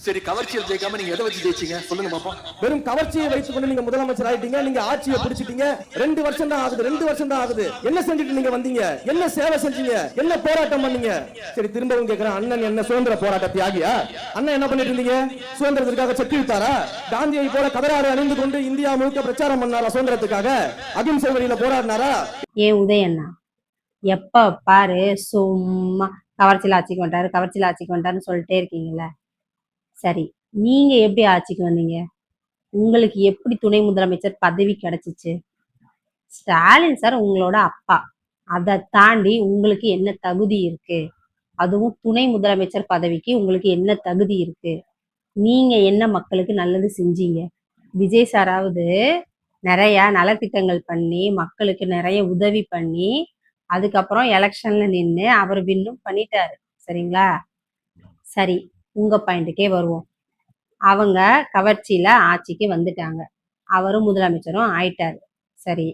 சரி, கவர்ச்சியில் ஜெயிக்காம நீங்க எதை வச்சு ஜெயிச்சீங்க சொல்லுங்க பாப்போம். வெறும் கவர்ச்சியை வைத்துக் கொண்டு நீங்க முதலமைச்சர் ஆயிட்டீங்க, நீங்க ஆட்சியை பிடிச்சிட்டீங்க. 2 வருஷம் தான் ஆகுது, 2 வருஷம் தான் ஆகுது. என்ன செஞ்சுட்டு நீங்க வந்தீங்க? என்ன சேவை செஞ்சீங்க? என்ன போராட்டம் பண்ணீங்க? சரி, திரும்பவும் கேட்கிறேன், அண்ணன் என்ன சுதந்திர போராட்ட தியாகியா? அண்ணன் என்ன பண்ணிட்டு இருந்தீங்க? சுதந்திரத்திற்காக செத்து விட்டாரா? காந்தியை போல கதராடை அணிந்து கொண்டு இந்தியா முழுக்க பிரச்சாரம் பண்ணாரா? சுதந்திரத்துக்காக அகிம்சை வழியில போராடினாரா? ஏன் உதயண்ணா எப்ப பாரு சும்மா கவர்ச்சியில் ஆட்சிக்கு வந்துட்டாரு, கவர்ச்சியில் ஆட்சிக்கு வந்துட்டாருன்னு சொல்லிட்டே இருக்கீங்களே. சரி, நீங்க எப்படி ஆட்சிக்கு வந்தீங்க? உங்களுக்கு எப்படி துணை முதலமைச்சர் பதவி கிடைச்சிச்சு? ஸ்டாலின் சார் உங்களோட அப்பா. அதை தாண்டி உங்களுக்கு என்ன தகுதி இருக்கு? அதுவும் துணை முதலமைச்சர் பதவிக்கு உங்களுக்கு என்ன தகுதி இருக்கு? நீங்க என்ன மக்களுக்கு நல்லது செஞ்சீங்க? விஜய் சாராவது நிறைய நலத்திட்டங்கள் பண்ணி மக்களுக்கு நிறைய உதவி பண்ணி அதுக்கப்புறம் எலெக்ஷன்ல நின்று அவர் வின்னும் பண்ணிட்டாரு. சரிங்களா? சரி, உங்க பாயிண்ட்டுக்கே வருவோம். அவங்க கவர்ச்சியில ஆட்சிக்கு வந்துட்டாங்க, அவரும் முதலமைச்சரும் ஆயிட்டாரு. சரி,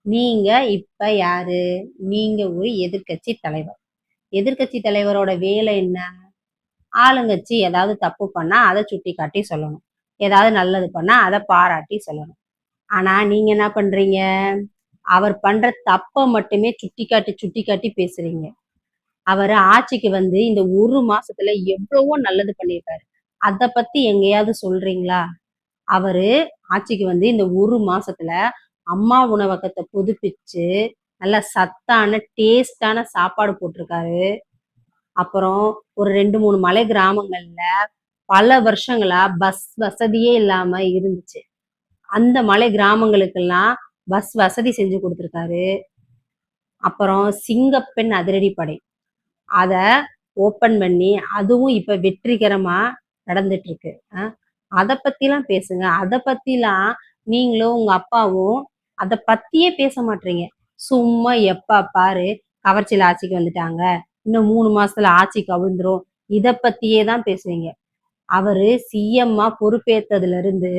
நீங்க இப்ப யாரு? நீங்க ஒரு எதிர்கட்சி தலைவர். எதிர்கட்சி தலைவரோட வேலை என்ன? ஆளுங்கட்சி ஏதாவது தப்பு பண்ணா அதை சுட்டி காட்டி சொல்லணும், ஏதாவது நல்லது பண்ணா அதை பாராட்டி சொல்லணும். ஆனா நீங்க என்ன பண்றீங்க? அவர் பண்ற தப்ப மட்டுமே சுட்டி காட்டி பேசுறீங்க. அவர் ஆட்சிக்கு வந்து இந்த 1 மாசத்துல எவ்வளவோ நல்லது பண்ணியிருக்காரு, அதை பத்தி எங்கேயாவது சொல்றீங்களா? அவரு ஆட்சிக்கு வந்து இந்த 1 மாசத்துல அம்மா உணவகத்தை புதுப்பிச்சு நல்ல சத்தான டேஸ்டான சாப்பாடு போட்டிருக்காரு. அப்புறம் ஒரு 2-3 மலை கிராமங்கள்ல பல வருஷங்களா பஸ் வசதியே இல்லாம இருந்துச்சு, அந்த மலை கிராமங்களுக்கெல்லாம் பஸ் வசதி செஞ்சு கொடுத்துருக்காரு. அப்புறம் சிங்கப்பெண் அதிரடிப்படை அத ஓபன் பண்ணி அதுவும் இப்ப வெற்றிகரமா நடந்துட்டு இருக்கு. அதை பத்திலாம் பேசுங்க. அதை பத்திலாம் நீங்களும் உங்க அப்பாவும் அதை பத்தியே பேச மாட்டீங்க. சும்மா எப்ப பாரு கவர்ச்சியில் ஆட்சிக்கு வந்துட்டாங்க, இன்னும் 3 மாசத்துல ஆட்சி கவிழ்ந்துரும், இதை பத்தியே தான் பேசுவீங்க. அவரு சிஎம்மா பொறுப்பேற்றதுல இருந்து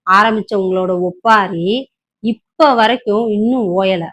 ஆரம்பிச்ச உங்களோட ஒப்பாரி இப்ப வரைக்கும் இன்னும் ஓயல.